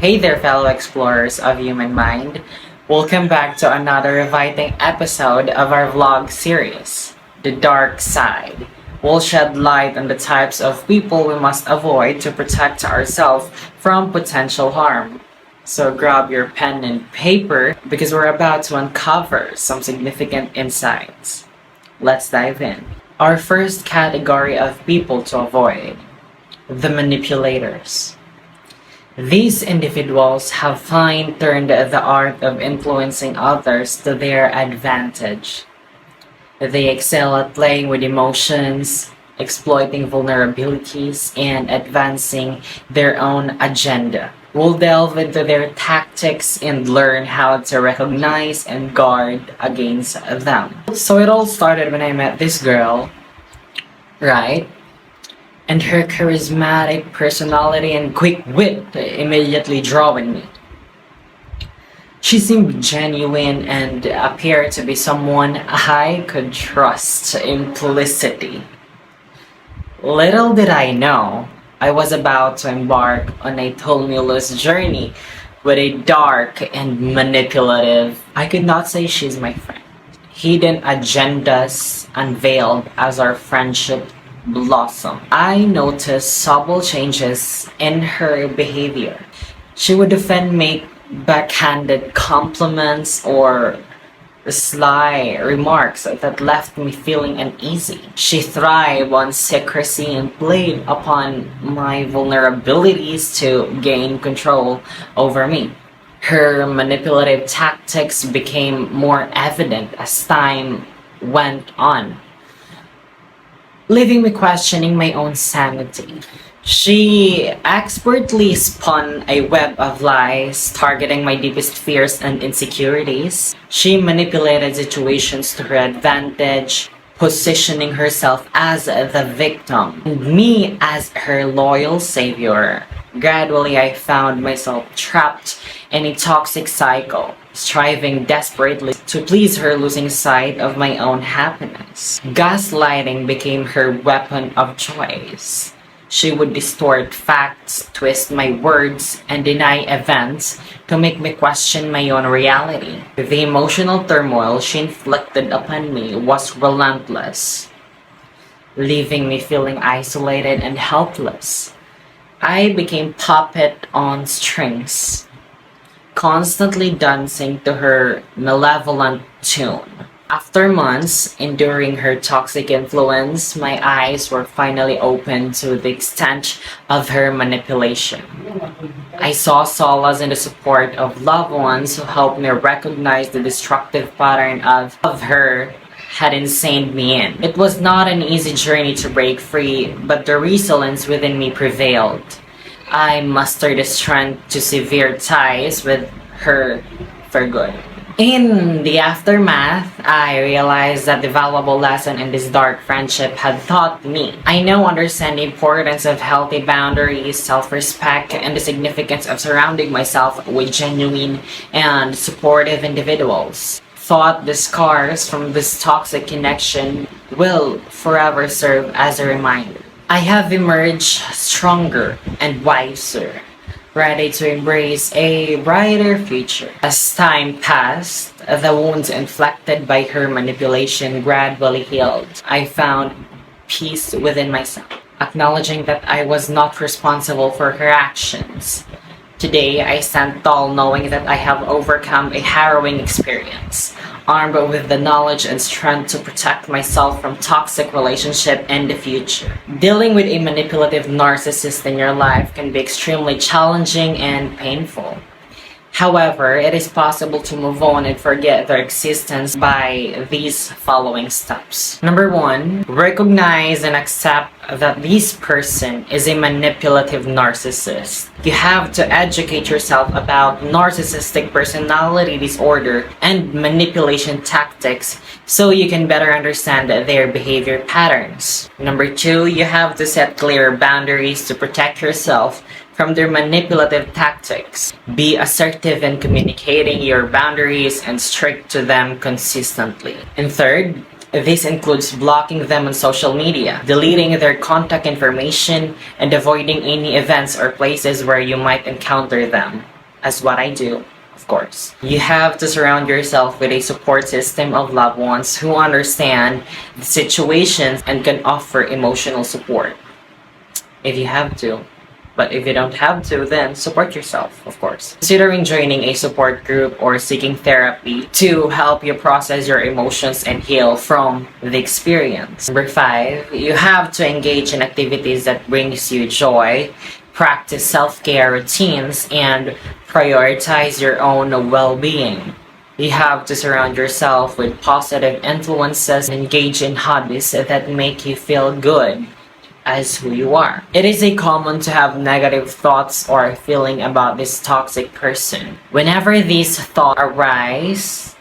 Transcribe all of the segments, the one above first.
Hey there, fellow explorers of human mind. Welcome back to another inviting episode of our vlog series, The Dark Side. We'll shed light on the types of people we must avoid to protect ourselves from potential harm. So grab your pen and paper because we're about to uncover some significant insights. Let's dive in. Our first category of people to avoid: the manipulators. These individuals have fine-tuned the art of influencing others to their advantage. They excel at playing with emotions, exploiting vulnerabilities, and advancing their own agenda. We'll delve into their tactics and learn how to recognize and guard against them. So it all started when I met this girl, right? And her charismatic personality and quick wit immediately drawing me. She seemed genuine and appeared to be someone I could trust implicitly. Little did I know, I was about to embark on a tumultuous journey with a dark and manipulative, I could not say she's my friend, hidden agendas unveiled as our friendship blossom. I noticed subtle changes in her behavior. She would often make backhanded compliments or sly remarks that left me feeling uneasy. She thrived on secrecy and played upon my vulnerabilities to gain control over me. Her manipulative tactics became more evident as time went on, leaving me questioning my own sanity. She expertly spun a web of lies, targeting my deepest fears and insecurities. She manipulated situations to her advantage, positioning herself as the victim and me as her loyal savior. Gradually, I found myself trapped in a toxic cycle, striving desperately to please her, losing sight of my own happiness. Gaslighting became her weapon of choice. She would distort facts, twist my words, and deny events to make me question my own reality. The emotional turmoil she inflicted upon me was relentless, leaving me feeling isolated and helpless. I became puppet on strings, constantly dancing to her malevolent tune. After months enduring her toxic influence, my eyes were finally opened to the extent of her manipulation. I saw solace in the support of loved ones who helped me recognize the destructive pattern of her had insaned me in. It was not an easy journey to break free, but the resilience within me prevailed. I mustered the strength to sever ties with her for good. In the aftermath, I realized that the valuable lesson in this dark friendship had taught me. I now understand the importance of healthy boundaries, self-respect, and the significance of surrounding myself with genuine and supportive individuals. Thought the scars from this toxic connection will forever serve as a reminder. I have emerged stronger and wiser, ready to embrace a brighter future. As time passed, the wounds inflicted by her manipulation gradually healed. I found peace within myself, acknowledging that I was not responsible for her actions. Today, I stand tall knowing that I have overcome a harrowing experience, armed with the knowledge and strength to protect myself from toxic relationship in the future. Dealing with a manipulative narcissist in your life can be extremely challenging and painful. However, it is possible to move on and forget their existence by these following steps. Number 1, recognize and accept that this person is a manipulative narcissist. You have to educate yourself about narcissistic personality disorder and manipulation tactics so you can better understand their behavior patterns. Number 2, you have to set clear boundaries to protect yourself from their manipulative tactics. Be assertive in communicating your boundaries and stick to them consistently. And third, This includes blocking them on social media, deleting their contact information, and avoiding any events or places where you might encounter them, as what I do, of course. You have to surround yourself with a support system of loved ones who understand the situations and can offer emotional support if you have to. But if you don't have to, then support yourself, of course. Considering joining a support group or seeking therapy to help you process your emotions and heal from the experience. Number 5, you have to engage in activities that brings you joy, practice self-care routines, and prioritize your own well-being. You have to surround yourself with positive influences and engage in hobbies that make you feel good as who you are. It is common to have negative thoughts or feeling about this toxic person. Whenever these thoughts arise,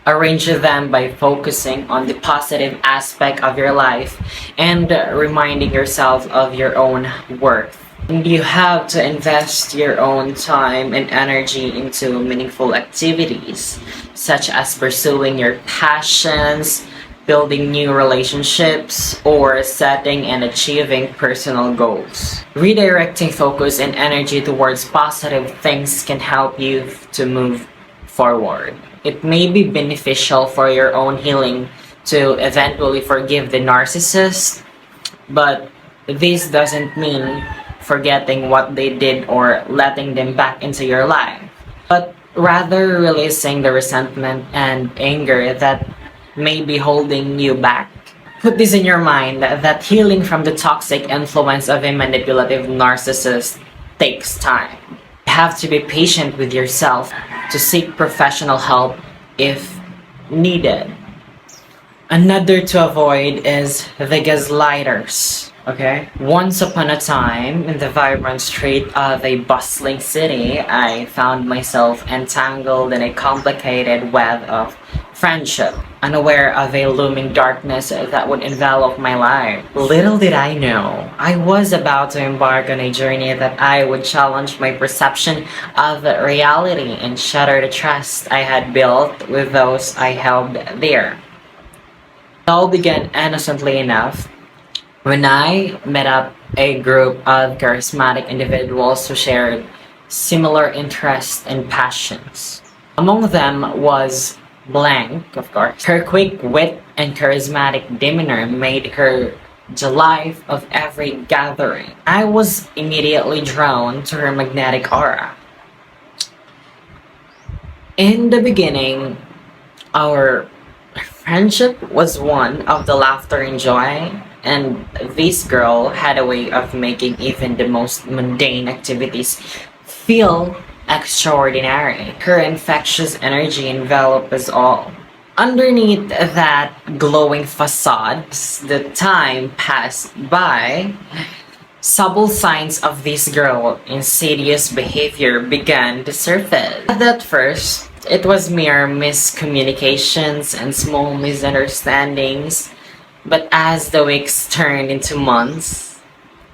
arrange them by focusing on the positive aspect of your life and reminding yourself of your own worth. And you have to invest your own time and energy into meaningful activities, such as pursuing your passions, building new relationships, or setting and achieving personal goals. Redirecting focus and energy towards positive things can help you to move forward. It may be beneficial for your own healing to eventually forgive the narcissist, but this doesn't mean forgetting what they did or letting them back into your life, but rather releasing the resentment and anger that may be holding you back. Put this in your mind that healing from the toxic influence of a manipulative narcissist takes time. You have to be patient with yourself to seek professional help if needed. Another to avoid is the gaslighters. Okay? Once upon a time, in the vibrant street of a bustling city, I found myself entangled in a complicated web of friendship, unaware of a looming darkness that would envelop my life. Little did I know, I was about to embark on a journey that I would challenge my perception of reality and shatter the trust I had built with those I held dear. It all began innocently enough when I met up a group of charismatic individuals who shared similar interests and passions. Among them was Blank, of course. Her quick wit and charismatic demeanor made her the life of every gathering. I was immediately drawn to her magnetic aura. In the beginning, our friendship was one of the laughter and joy, and this girl had a way of making even the most mundane activities feel extraordinary. Her infectious energy enveloped us all. Underneath that glowing facade, as the time passed by, subtle signs of this girl's insidious behavior began to surface. At first, it was mere miscommunications and small misunderstandings, but as the weeks turned into months,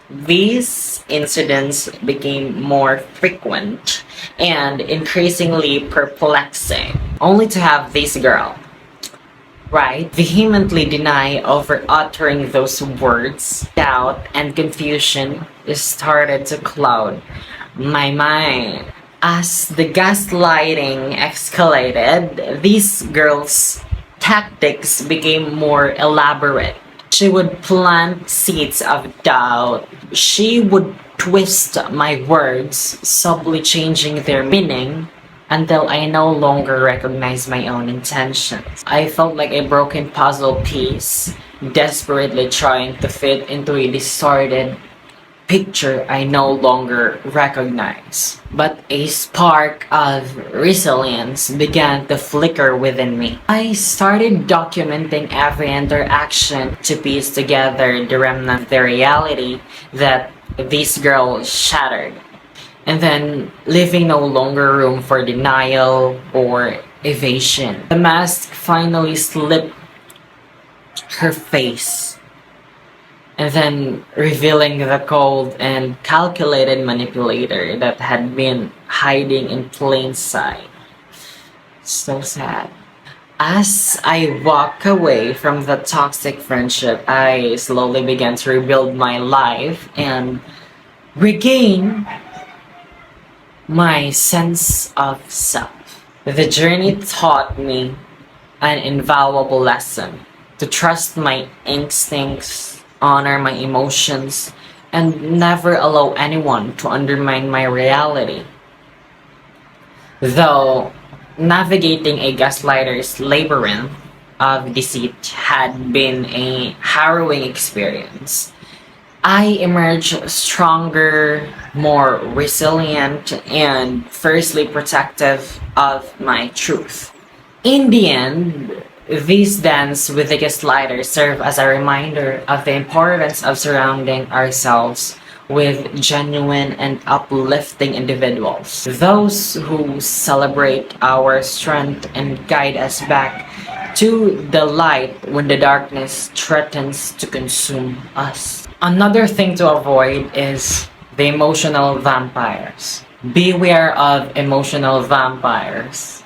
these incidents became more frequent and increasingly perplexing, only to have this girl, right, vehemently deny over uttering those words. Doubt and confusion started to cloud my mind. As the gaslighting escalated, this girl's tactics became more elaborate. She would plant seeds of doubt. She would twist my words, subtly changing their meaning until I no longer recognized my own intentions. I felt like a broken puzzle piece, desperately trying to fit into a distorted picture I no longer recognize. But a spark of resilience began to flicker within me. I started documenting every interaction to piece together the remnant of the reality that this girl shattered, and then leaving no longer room for denial or evasion. The mask finally slipped her face, and then revealing the cold and calculated manipulator that had been hiding in plain sight. So sad. As I walk away from the toxic friendship, I slowly began to rebuild my life and regain my sense of self. The journey taught me an invaluable lesson to trust my instincts, honor my emotions, and never allow anyone to undermine my reality. Though navigating a gaslighter's labyrinth of deceit had been a harrowing experience, I emerged stronger, more resilient, and fiercely protective of my truth. In the end, these dance with the gaslighter serve as a reminder of the importance of surrounding ourselves with genuine and uplifting individuals. Those who celebrate our strength and guide us back to the light when the darkness threatens to consume us. Another thing to avoid is the emotional vampires. Beware of emotional vampires.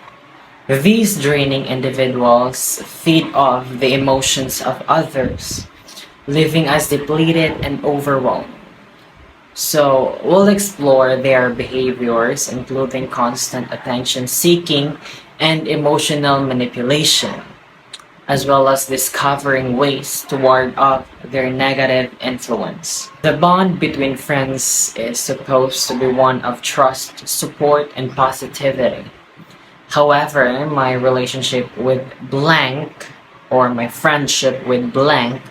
These draining individuals feed off the emotions of others, leaving us depleted and overwhelmed. So, we'll explore their behaviors, including constant attention seeking and emotional manipulation, as well as discovering ways to ward off their negative influence. The bond between friends is supposed to be one of trust, support, and positivity. However, my relationship with blank or my friendship with blank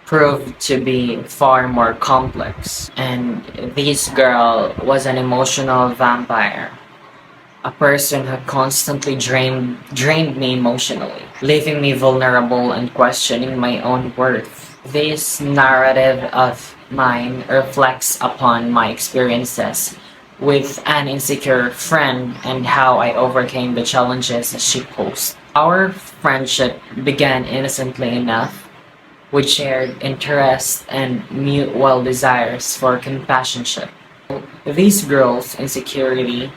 proved to be far more complex. And this girl was an emotional vampire, a person who constantly drained me emotionally, leaving me vulnerable and questioning my own worth. This narrative of mine reflects upon my experiences with an insecure friend and how I overcame the challenges she posed. Our friendship began innocently enough with shared interests and mutual desires for companionship. This girl's insecurity,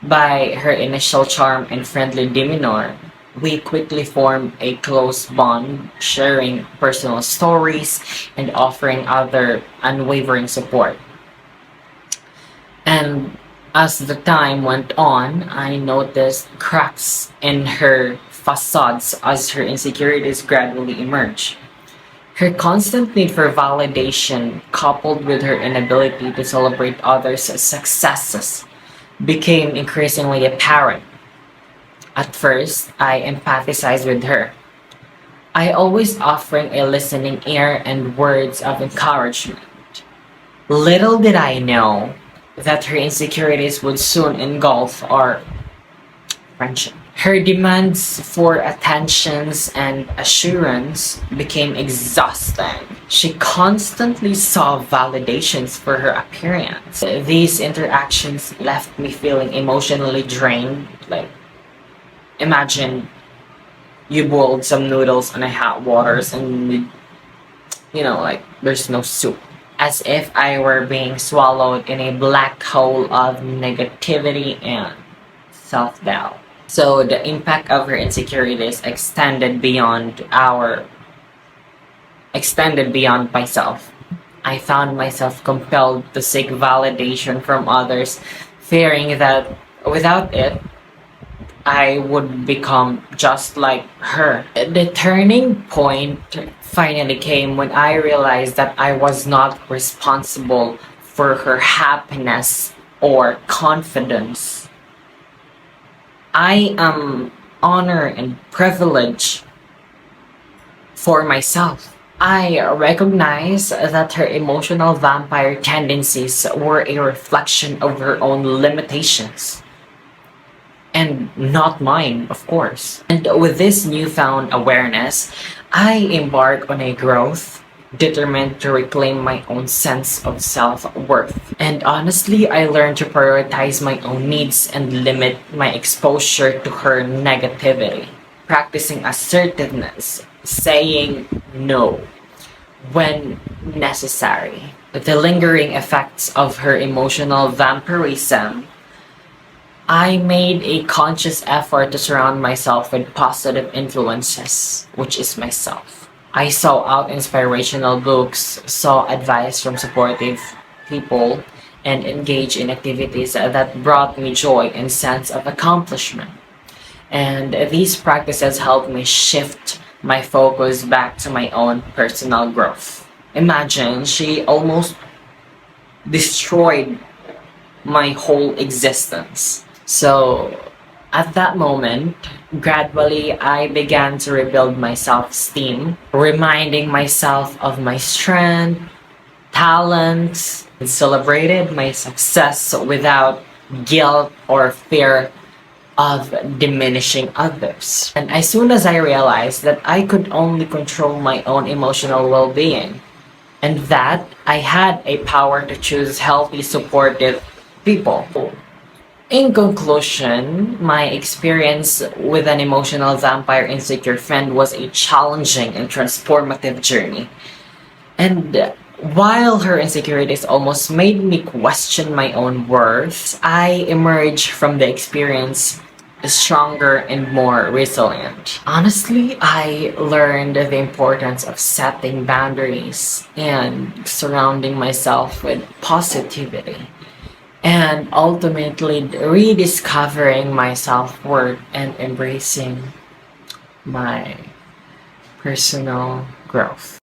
by her initial charm and friendly demeanor, we quickly formed a close bond, sharing personal stories and offering other unwavering support. And as the time went on, I noticed cracks in her facades as her insecurities gradually emerged. Her constant need for validation, coupled with her inability to celebrate others' successes, became increasingly apparent. At first, I empathized with her. I always offering a listening ear and words of encouragement. Little did I know that her insecurities would soon engulf our friendship. Her demands for attentions and assurance became exhausting. She constantly sought validations for her appearance. These interactions left me feeling emotionally drained. Like, imagine you boiled some noodles in a hot waters and like there's no soup. As if I were being swallowed in a black hole of negativity and self-doubt. So the impact of her insecurities extended beyond myself. I found myself compelled to seek validation from others, fearing that without it, I would become just like her. The turning point finally came when I realized that I was not responsible for her happiness or confidence. I am honored and privileged for myself. I recognize that her emotional vampire tendencies were a reflection of her own limitations. And not mine, of course. And with this newfound awareness, I embark on a growth determined to reclaim my own sense of self-worth. And honestly, I learned to prioritize my own needs and limit my exposure to her negativity. Practicing assertiveness, saying no when necessary. The lingering effects of her emotional vampirism I made a conscious effort to surround myself with positive influences, which is myself. I sought out inspirational books, saw advice from supportive people, and engaged in activities that brought me joy and sense of accomplishment. And these practices helped me shift my focus back to my own personal growth. Imagine she almost destroyed my whole existence. So, at that moment, gradually I began to rebuild my self esteem, reminding myself of my strength, talents, and celebrated my success without guilt or fear of diminishing others. And as soon as I realized that I could only control my own emotional well being, and that I had a power to choose healthy, supportive people. In conclusion, my experience with an emotional vampire insecure friend was a challenging and transformative journey. And while her insecurities almost made me question my own worth, I emerged from the experience stronger and more resilient. Honestly, I learned the importance of setting boundaries and surrounding myself with positivity, and ultimately rediscovering my self-worth and embracing my personal growth.